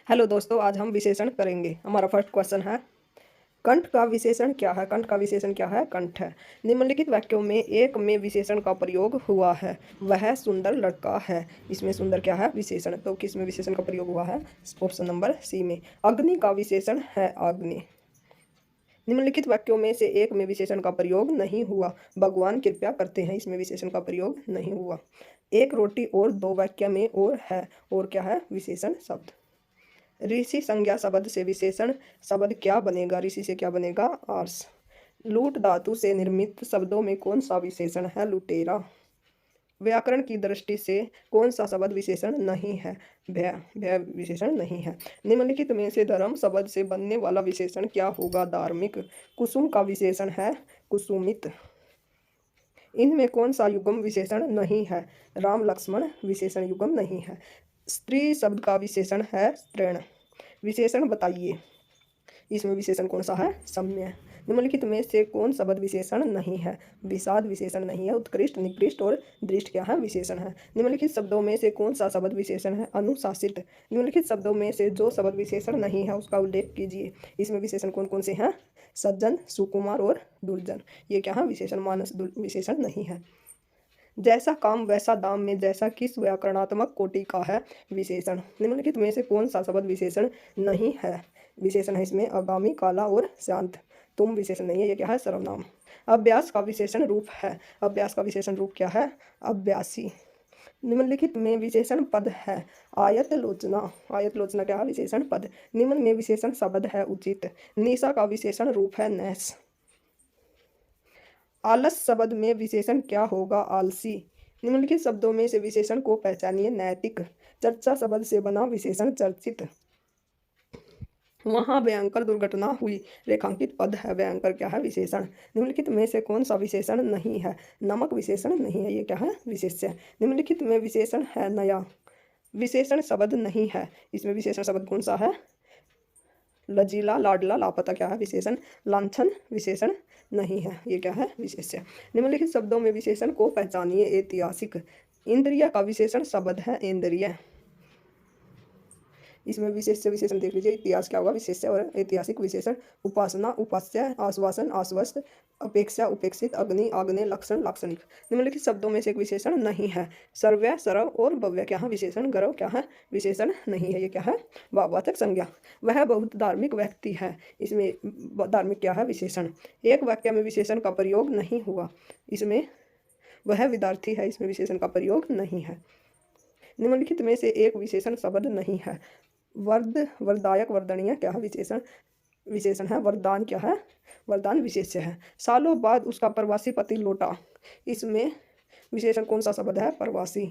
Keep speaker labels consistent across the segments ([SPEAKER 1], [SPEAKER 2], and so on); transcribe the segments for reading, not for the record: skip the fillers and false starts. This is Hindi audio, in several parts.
[SPEAKER 1] हेलो दोस्तों, आज हम विशेषण करेंगे। हमारा फर्स्ट क्वेश्चन है, कंठ का विशेषण क्या है। कंठ का विशेषण क्या है? कंठ है। निम्नलिखित वाक्यों में एक में विशेषण का प्रयोग हुआ है, वह सुंदर लड़का है। इसमें सुंदर क्या है? विशेषण। तो किस में विशेषण का प्रयोग हुआ है? ऑप्शन नंबर सी में। अग्नि का विशेषण है अग्नि। निम्नलिखित वाक्यों में से एक में विशेषण का प्रयोग नहीं हुआ, भगवान कृपया करते हैं। इसमें विशेषण का प्रयोग नहीं हुआ। एक रोटी और दो वाक्य में और है, और क्या है? विशेषण शब्द। ऋषि संज्ञा शब्द से विशेषण शब्द क्या बनेगा? ऋषि से क्या बनेगा? आर्ष। लूट धातु से निर्मित शब्दों में कौन सा विशेषण है? लुटेरा। व्याकरण की दृष्टि से कौन सा शब्द विशेषण नहीं है? भय। भय विशेषण नहीं है। निम्नलिखित में से धर्म शब्द से बनने वाला विशेषण क्या होगा? धार्मिक। कुसुम का विशेषण है कुसुमित। इनमें कौन सा युग्म विशेषण नहीं है? राम लक्ष्मण विशेषण युग्म नहीं है। स्त्री शब्द का विशेषण है स्त्रीण। विशेषण बताइए। इसमें विशेषण कौन सा है? सम्य। निम्नलिखित में से कौन शब्द विशेषण नहीं है? विषाद विशेषण नहीं है। उत्कृष्ट, निकृष्ट और दृष्ट क्या है? विशेषण है। निम्नलिखित शब्दों में से कौन सा शब्द विशेषण है? अनुशासित। निम्नलिखित शब्दों में से जो शब्द विशेषण नहीं है उसका उल्लेख कीजिए। इसमें विशेषण कौन कौन से हैं? सज्जन, सुकुमार और दुर्जन। ये क्या है? विशेषण। मानस विशेषण नहीं है। जैसा काम वैसा दाम में जैसा किस व्याकरणात्मक कोटि का है? विशेषण। निम्नलिखित में से कौन सा शब्द विशेषण नहीं है? विशेषण है इसमें अगामी, काला और शांत। तुम विशेषण नहीं है, ये क्या है? सर्वनाम। अभ्यास का विशेषण रूप है। अभ्यास का विशेषण रूप क्या है? अभ्यासी। निम्नलिखित में विशेषण पद है आयत लोचना। आयत लोचना क्या है? विशेषण पद। निम्न में विशेषण शब्द है उचित। निशा का विशेषण रूप है नैश। आलस शब्द में विशेषण क्या होगा? आलसी। निम्नलिखित शब्दों में से विशेषण को पहचानिए। नैतिक। चर्चा शब्द से बना विशेषण चर्चित। वहाँ भयंकर दुर्घटना हुई। रेखांकित पद है। भयंकर क्या है? विशेषण। निम्नलिखित में से कौन सा विशेषण नहीं है? नमक विशेषण नहीं है, ये क्या है? विशेष्य। निम्नलिखित में विशेषण है नया। विशेषण शब्द नहीं है। इसमें विशेषण शब्द कौन सा है? लजीला, लाडला, लापता क्या है? विशेषण। लांछन विशेषण नहीं है, ये क्या है? विशेष्य। निम्नलिखित शब्दों में विशेषण को पहचानिए। ऐतिहासिक। इंद्रिय का विशेषण शब्द है इंद्रिय। इसमें विशेष्य विशेषण देख लीजिए। इतिहास क्या होगा? विशेष्य और ऐतिहासिक विशेषण। उपासना, उपास्य, आश्वासन, आश्वस्त, अपेक्षा, उपेक्षित, अग्नि, आग्नेय, लक्षण, लाक्षणिक। निम्नलिखित शब्दों में से एक विशेषण नहीं है। सर्व्य, सरव और भव्य क्या है? विशेषण। गौरव क्या है? विशेषण नहीं है, ये क्या है? भाववाचक संज्ञा। वह बहुत धार्मिक व्यक्ति है। इसमें धार्मिक क्या है? विशेषण। एक वाक्य में विशेषण का प्रयोग नहीं हुआ। इसमें वह विद्यार्थी है। इसमें विशेषण का प्रयोग नहीं है। निम्नलिखित में से एक विशेषण शब्द नहीं है। वर्द, वरदायक, वरदनीय क्या है? विशेषण। विशेषण है। वरदान क्या है? वरदान विशेष्य है। सालों बाद उसका प्रवासी पति लौटा। इसमें विशेषण कौन सा शब्द है? प्रवासी।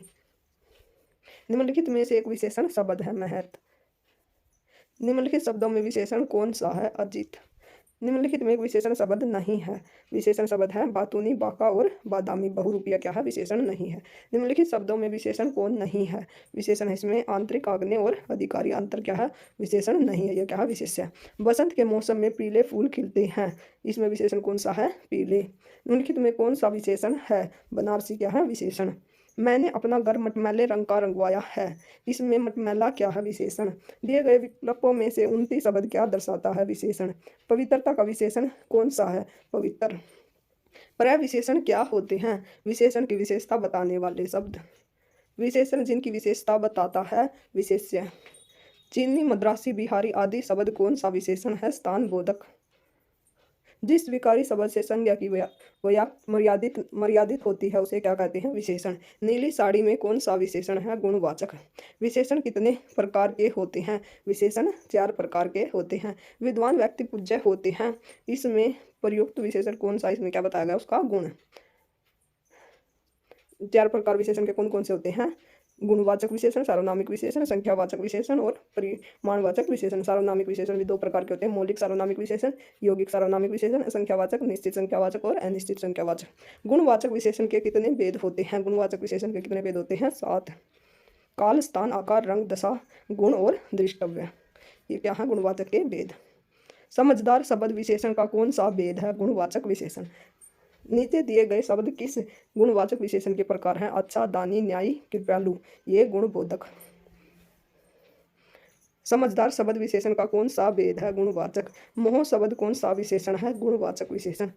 [SPEAKER 1] निम्नलिखित में से एक विशेषण शब्द है महत। निम्नलिखित शब्दों में विशेषण कौन सा है? अजित। निम्नलिखित में एक विशेषण शब्द नहीं है। विशेषण शब्द है बातूनी, बाका और बादामी। बहुरूपिया क्या है? विशेषण नहीं है। निम्नलिखित शब्दों में विशेषण कौन नहीं है? विशेषण है इसमें आंतरिक, आग्नेय और अधिकारी। अंतर क्या है? विशेषण नहीं है, यह क्या है? विशेष्य। बसंत के मौसम में पीले फूल खिलते हैं। इसमें विशेषण कौन सा है? पीले। निम्नलिखित में कौन सा विशेषण है? बनारसी क्या है? विशेषण। मैंने अपना घर मटमैले रंग का रंगवाया है। इसमें मटमैला क्या है? विशेषण। दिए गए विकल्पों में से 29 शब्द क्या दर्शाता है? विशेषण। पवित्रता का विशेषण कौन सा है? पवित्र। प्रविशेषण क्या होते हैं? विशेषण की विशेषता बताने वाले शब्द। विशेषण जिनकी विशेषता बताता है विशेष्य। चीनी, मद्रासी, बिहारी आदि शब्द कौन सा विशेषण है? स्थान बोधक। जिस विकारी शब्द से संज्ञा की वया मर्यादित होती है उसे क्या कहते हैं? विशेषण। नीली साड़ी में कौन सा विशेषण है? गुणवाचक। विशेषण कितने प्रकार के होते हैं? विशेषण 4 प्रकार के होते हैं। विद्वान व्यक्ति पूज्य होते हैं। इसमें प्रयुक्त विशेषण कौन सा? इसमें क्या बताया गया? उसका गुण। 4 प्रकार विशेषण के कौन कौन से होते हैं? गुणवाचक विशेषण, सार्वनामिक विशेषण, संख्यावाचक विशेषण और परिमाणवाचक विशेषण। सार्वनामिक विशेषण भी 2 प्रकार के होते हैं। मौलिक सार्वनामिक विशेषण, यौगिक सार्वनामिक विशेषण, संख्यावाचक, निश्चित संख्यावाचक और अनिश्चित संख्यावाचक। गुणवाचक विशेषण के कितने भेद होते हैं? गुणवाचक विशेषण के कितने भेद होते हैं? 7। काल, स्थान, आकार, रंग, दशा, गुण और दृष्टव्य, ये क्या है? गुणवाचक के भेद। समझदार शब्द विशेषण का कौन सा भेद है? गुणवाचक विशेषण। नीचे दिए गए शब्द किस गुणवाचक विशेषण के प्रकार हैं? अच्छा, दानी, न्यायी, कृपालु। ये गुणबोधक। समझदार शब्द विशेषण का कौन सा भेद है? गुणवाचक। मोह शब्द कौन सा विशेषण है? गुणवाचक विशेषण।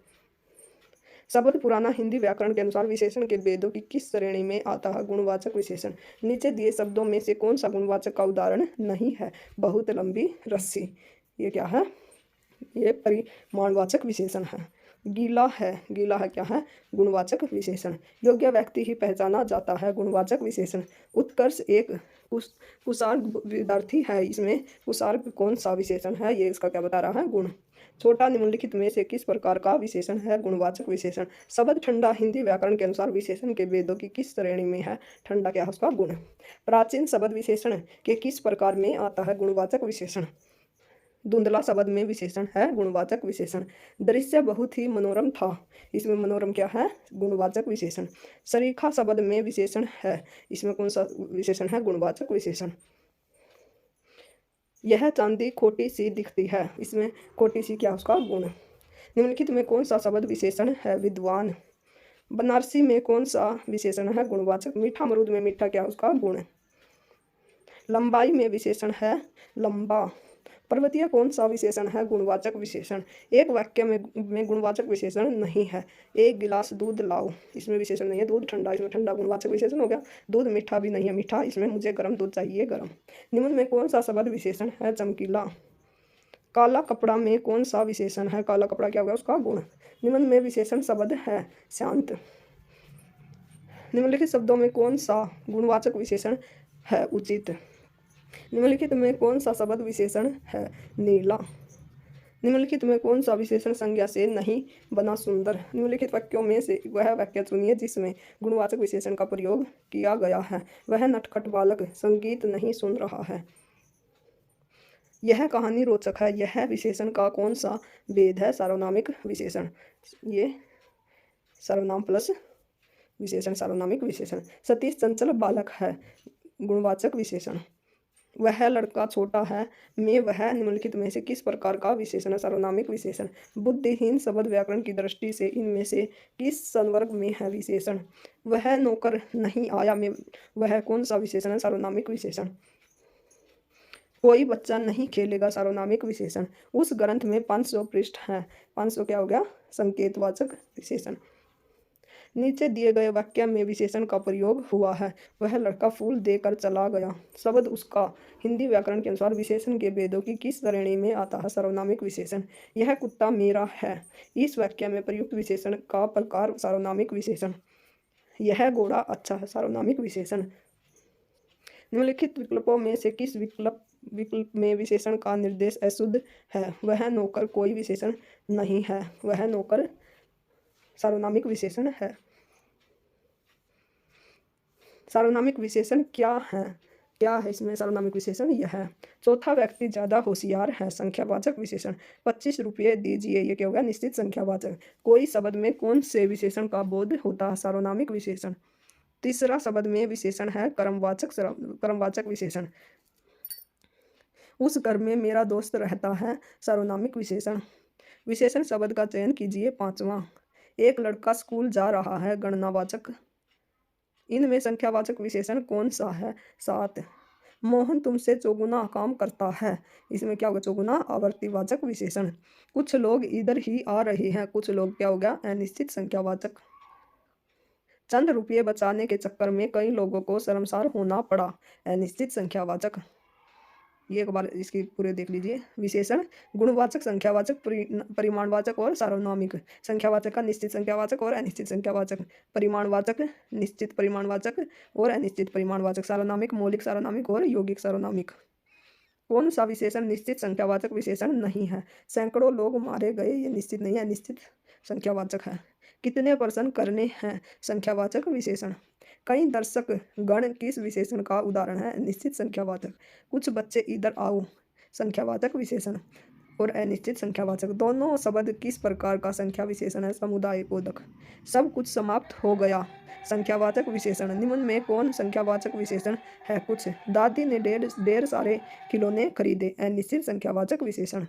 [SPEAKER 1] शब्द पुराना हिंदी व्याकरण के अनुसार विशेषण के भेदों की किस श्रेणी में आता है? गुणवाचक विशेषण। नीचे दिए शब्दों में से कौन सा गुणवाचक का उदाहरण नहीं है? बहुत लंबी रस्सी। ये क्या है? ये परिमाणवाचक विशेषण है। गीला है, गीला है क्या है? गुणवाचक विशेषण। योग्य व्यक्ति ही पहचाना जाता है, गुणवाचक विशेषण। उत्कर्ष एक कुशाग्र विद्यार्थी है, इसमें कुशाग्र कौन सा विशेषण है? ये इसका क्या बता रहा है? गुण। छोटा निम्नलिखित में से किस प्रकार का विशेषण है? गुणवाचक विशेषण। शब्द ठंडा हिंदी व्याकरण के अनुसार विशेषण के भेदों की किस श्रेणी में है? ठंडा क्या है उसका? गुण। प्राचीन शब्द विशेषण के किस प्रकार में आता है? गुणवाचक विशेषण। धुंधला शब्द में विशेषण है, गुणवाचक विशेषण। दृश्य बहुत ही मनोरम था, इसमें मनोरम क्या है? गुणवाचक विशेषण। सरीखा शब्द में विशेषण है, इसमें कौन सा विशेषण है? गुणवाचक विशेषण। यह चांदी खोटी सी दिखती है, इसमें खोटी सी क्या उसका? गुण। निम्नलिखित में कौन सा शब्द विशेषण है? विद्वान। बनारसी में कौन सा विशेषण है? गुणवाचक। मीठा अमरूद में मीठा क्या उसका? गुण। लंबाई में विशेषण है, लंबा। पर्वतीय कौन सा विशेषण है? गुणवाचक विशेषण। एक वाक्य में गुणवाचक विशेषण नहीं है। एक गिलास दूध लाओ, इसमें विशेषण नहीं है। दूध ठंडा, इसमें ठंडा गुणवाचक विशेषण हो गया। दूध मीठा भी नहीं है, मीठा, इसमें मुझे गर्म दूध चाहिए, गर्म। निम्न में कौन सा शब्द विशेषण है? चमकीला। काला कपड़ा में कौन सा विशेषण है? काला कपड़ा क्या होगा उसका? गुण। निम्न में विशेषण शब्द है, शांत। निम्नलिखित शब्दों में कौन सा गुणवाचक विशेषण है? उचित। निम्नलिखित में कौन सा शब्द विशेषण है? नीला। निम्नलिखित में कौन सा विशेषण संज्ञा से नहीं बना? सुंदर। निम्नलिखित वाक्यों में से वह वाक्य चुनिए जिसमें गुणवाचक विशेषण का प्रयोग किया गया है। वह नटखट बालक संगीत नहीं सुन रहा है। यह कहानी रोचक है, यह विशेषण का कौन सा भेद है? सार्वनामिक विशेषण। ये सर्वनाम प्लस विशेषण, सार्वनामिक विशेषण। सतीश चंचल बालक है, गुणवाचक विशेषण। वह लड़का छोटा है में वह निम्नलिखित में से किस प्रकार का विशेषण है? सार्वनामिक विशेषण। बुद्धिहीन शब्द व्याकरण की दृष्टि से इनमें से किस संवर्ग में है? विशेषण। वह नौकर नहीं आया में वह कौन सा विशेषण है? सार्वनामिक विशेषण। कोई बच्चा नहीं खेलेगा, सार्वनामिक विशेषण। उस ग्रंथ में 500 पृष्ठ हैं, 500 क्या हो गया? संकेतवाचक विशेषण। नीचे दिए गए वाक्य में विशेषण का प्रयोग हुआ है। वह लड़का फूल देकर चला गया शब्द उसका हिंदी व्याकरण के अनुसार विशेषण के भेदों की किस श्रेणी में आता है? सर्वनामिक विशेषण। यह कुत्ता मेरा है, इस वाक्य में प्रयुक्त विशेषण का प्रकार सार्वनामिक विशेषण। यह घोड़ा अच्छा है, सार्वनामिक विशेषण। निम्नलिखित विकल्पों में से किस विकल्प में विशेषण का निर्देश अशुद्ध है? वह नौकर कोई विशेषण नहीं है, वह नौकर सार्वनामिक विशेषण है। सार्वनामिक विशेषण क्या है? क्या है इसमें सार्वनामिक विशेषण? यह है। चौथा व्यक्ति ज्यादा होशियार है, संख्यावाचक विशेषण। 25 रुपये दीजिए, ये क्या होगा? निश्चित संख्यावाचक। कोई शब्द में कौन से विशेषण का बोध होता है? सार्वनामिक विशेषण। तीसरा शब्द में विशेषण है कर्मवाचक विशेषण। उस घर में मेरा दोस्त रहता है, सार्वनामिक विशेषण। विशेषण शब्द का चयन कीजिए। पांचवा, एक लड़का स्कूल जा रहा है, गणनावाचक। इनमें संख्यावाचक विशेषण कौन सा है? 7। मोहन तुमसे चौगुना काम करता है, इसमें क्या होगा? चौगुना आवर्तीवाचक विशेषण। कुछ लोग इधर ही आ रहे हैं, कुछ लोग क्या हो गया? अनिश्चित संख्यावाचक। चंद रुपये बचाने के चक्कर में कई लोगों को शर्मसार होना पड़ा, अनिश्चित संख्यावाचक। ये एक बार इसकी पूरे देख लीजिए। विशेषण गुणवाचक, संख्यावाचक, परिमाणवाचक और सार्वनामिक। संख्यावाचक का निश्चित संख्यावाचक और अनिश्चित संख्यावाचक। परिमाणवाचक निश्चित परिमाणवाचक और अनिश्चित परिमाणवाचक। सार्वनामिक मौलिक सार्वनामिक और यौगिक सार्वनामिक। कौन सा विशेषण निश्चित संख्यावाचक विशेषण नहीं है? सैकड़ों लोग मारे गए, ये निश्चित नहीं है, निश्चित संख्यावाचक है। कितने प्रश्न करने हैं? संख्यावाचक विशेषण। कई दर्शक गण किस विशेषण का उदाहरण है? निश्चित संख्यावाचक। कुछ बच्चे इधर आओ, संख्यावाचक विशेषण और अनिश्चित संख्यावाचक। दोनों शब्द किस प्रकार का संख्या विशेषण है? समुदाय बोधक। सब कुछ समाप्त हो गया, संख्यावाचक विशेषण। निम्न में कौन संख्यावाचक विशेषण है? कुछ। दादी ने ढेर सारे खिलौने खरीदे, अनिश्चित संख्यावाचक विशेषण।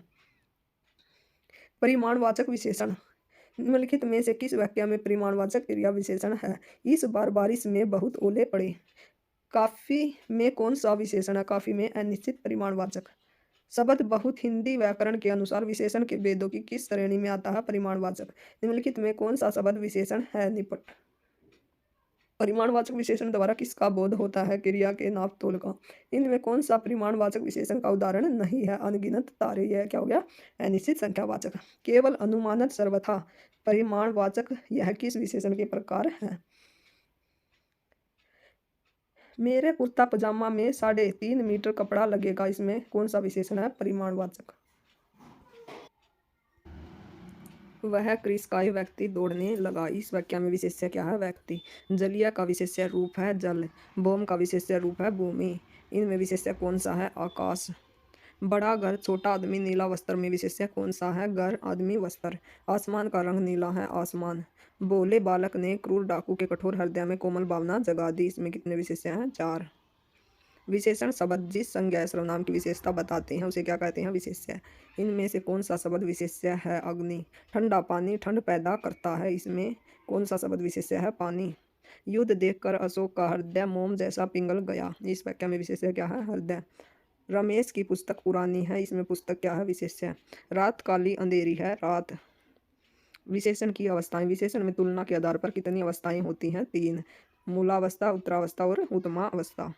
[SPEAKER 1] परिमाणवाचक विशेषण। निम्नलिखित में से किस वाक्य में परिमाणवाचक क्रिया विशेषण है? इस बार बारिश में बहुत ओले पड़े, काफी में कौन सा विशेषण है? काफी में अनिश्चित परिमाणवाचक शब्द बहुत हिंदी व्याकरण के अनुसार विशेषण के भेदों की किस श्रेणी में आता है? परिमाणवाचक। निम्नलिखित में कौन सा शब्द विशेषण है? निपट। परिमाणवाचक विशेषण द्वारा किसका बोध होता है? क्रिया के नाप तोल का। इनमें कौन सा परिमाणवाचक विशेषण का उदाहरण नहीं है? अनगिनत तारे। यह क्या हो गया? अनिश्चित संख्यावाचक। केवल अनुमानत सर्वथा परिमाणवाचक यह किस विशेषण के प्रकार है? मेरे कुर्ता पजामा में 3.5 मीटर कपड़ा लगेगा। इसमें कौन सा विशेषण है? परिमाणवाचक। वह कृषकाय व्यक्ति दौड़ने लगा। इस वाक्य में विशेष्य क्या है? व्यक्ति। जलीय का विशेष्य रूप है जल। भौम का विशेष्य रूप है भूमि। इनमें विशेष्य कौन सा है? आकाश। बड़ा घर छोटा आदमी नीला वस्त्र में विशेष्य कौन सा है? घर आदमी वस्त्र। आसमान का रंग नीला है। आसमान। भोले बालक ने क्रूर डाकू के कठोर हृदय में कोमल भावना जगा दी। इसमें कितने विशेष्य हैं? 4। विशेषण शब्द जिस संज्ञा सर्वनाम की विशेषता बताते हैं उसे क्या कहते हैं? विशेष्य। इनमें से कौन सा शब्द विशेष्य है? अग्नि। ठंडा पानी ठंड पैदा करता है। इसमें कौन सा शब्द विशेष्य है? पानी। युद्ध देखकर अशोक का हृदय मोम जैसा पिघल गया। इस वाक्य में विशेष्य क्या है? हृदय। रमेश की पुस्तक पुरानी है। इसमें पुस्तक क्या है? विशेष्य। रात काली अंधेरी है। रात। विशेषण की अवस्थाएं। विशेषण में तुलना के आधार पर कितनी अवस्थाएं होती हैं? 3। मूलावस्था उत्तरावस्था और उत्तमा अवस्था।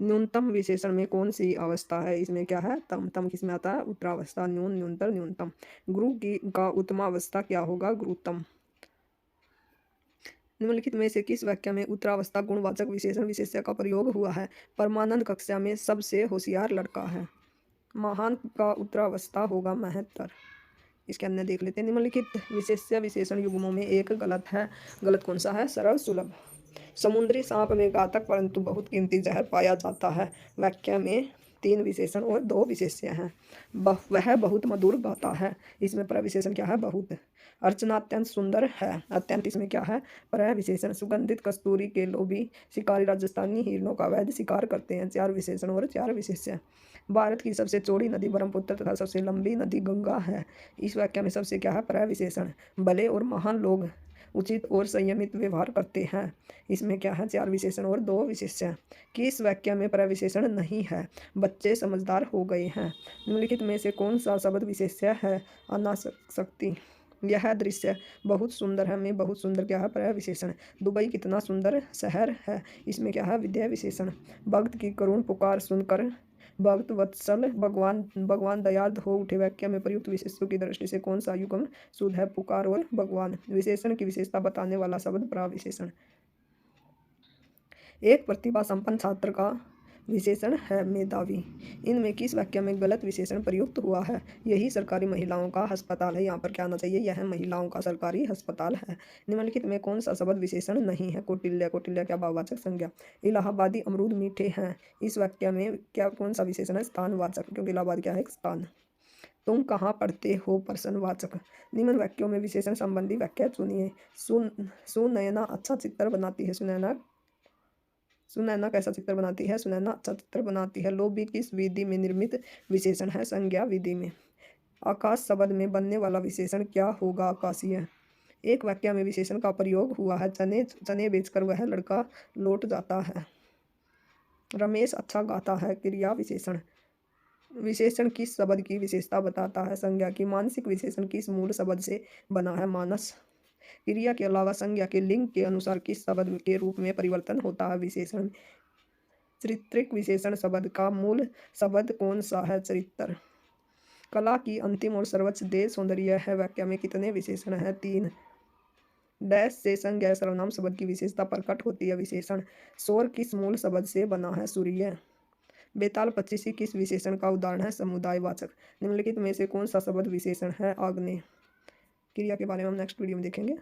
[SPEAKER 1] न्यूनतम विशेषण में कौन सी अवस्था है? इसमें क्या है? तम। तम किस में आता है? उत्तरावस्था। न्यून न्यूनतर न्यूनतम। गुरु की का उत्तमा अवस्था क्या होगा? गुरुतम। निम्नलिखित में से किस वाक्य में उत्तरावस्था गुणवाचक विशेषण विशेष्य का प्रयोग हुआ है? परमानंद कक्षा में सबसे होशियार लड़का है। महान का उत्तरावस्था होगा महत्तर। इसके अंदर देख लेते हैं। निम्नलिखित विशेष्य विशेषण युग्मों में एक गलत है। गलत कौन सा है? सरल सुलभ। समुद्री सांप में घातक परंतु बहुत कीमती जहर पाया जाता है। वाक्य में 3 विशेषण और 2 विशेष्य हैं। वह बहुत मधुर गाता है। इसमें प्रविशेषण क्या है? बहुत। अर्चना अत्यंत सुंदर है। अत्यंत इसमें क्या है? प्रविशेषण। सुगंधित कस्तूरी के लोभी शिकारी राजस्थानी हिरणों का अवैध शिकार करते हैं। 4 विशेषण और 4 विशेष्य। भारत की सबसे चौड़ी नदी ब्रह्मपुत्र तथा सबसे लंबी नदी गंगा है। इस वाक्य में सबसे क्या है? प्रविशेषण। भले और महान लोग उचित और संयमित व्यवहार करते हैं। इसमें क्या है? 4 विशेषण और 2 विशेष्य। किस वाक्य में प्रविशेषण नहीं है? बच्चे समझदार हो गए हैं। निम्नलिखित में से कौन सा शब्द विशेष्य है? अनासक्ति। यह दृश्य बहुत सुंदर है। में बहुत सुंदर क्या है? प्रविशेषण। दुबई कितना सुंदर शहर है। इसमें क्या है? विधेय विशेषण। भक्त की करुण पुकार सुनकर भक्त वत्सल भगवान भगवान दयाल हो उठे। वाक्य में प्रयुक्त विशेषों की दृष्टि से कौन सा युग्म शुद्ध है? पुकार और भगवान। विशेषण की विशेषता बताने वाला शब्द प्रविशेषण। एक प्रतिभा संपन्न छात्र का विशेषण है मेधावी। इनमें किस वाक्य में गलत विशेषण प्रयुक्त हुआ है? यही सरकारी महिलाओं का अस्पताल है। यहाँ पर क्या आना चाहिए? यह महिलाओं का सरकारी अस्पताल है। निम्नलिखित में कौन सा शब्द विशेषण नहीं है? कौटिल्य। कौटिल्य क्या? भाववाचक संज्ञा। इलाहाबादी अमरूद मीठे हैं। इस वाक्य में क्या कौन सा विशेषण है? स्थानवाचक, क्योंकि इलाहाबाद क्या है? एक स्थान। तुम कहाँ पढ़ते हो? प्रश्नवाचक। निम्न वाक्यों में विशेषण संबंधी व्याख्या चुनिए। सुनैना अच्छा चित्र बनाती है। सुनैना कैसा चित्र बनाती है? सुनैना अच्छा चित्र बनाती है। लोभ भी किस विधि में निर्मित विशेषण है? संज्ञा विधि में। आकाश शब्द में बनने वाला विशेषण क्या होगा? आकाशीय। एक वाक्य में विशेषण का प्रयोग हुआ है। चने चने बेचकर वह लड़का लौट जाता है। रमेश अच्छा गाता है। क्रिया विशेषण। विशेषण किस शब्द की विशेषता बताता है? संज्ञा की। मानसिक विशेषण किस मूल शब्द से बना है? मानस। क्रिया के अलावा संज्ञा के लिंग के अनुसार किस शब्द के रूप में परिवर्तन होता है? विशेषण। चारित्रिक विशेषण शब्द का मूल शब्द कौन सा है? चरित्र। कला की अंतिम और सर्वोच्च देह सौंदर्य है। वाक्य में कितने विशेषण हैं? 3। डैश से संज्ञा सर्वनाम शब्द की विशेषता प्रकट होती है। विशेषण। सौर किस मूल शब्द से बना है? सूर्य। बेताल पच्चीसी किस विशेषण का उदाहरण है? समुदायवाचक। निम्नलिखित में से कौन सा शब्द विशेषण है? आग्नेय। क्रिया के बारे में हम नेक्स्ट वीडियो में देखेंगे।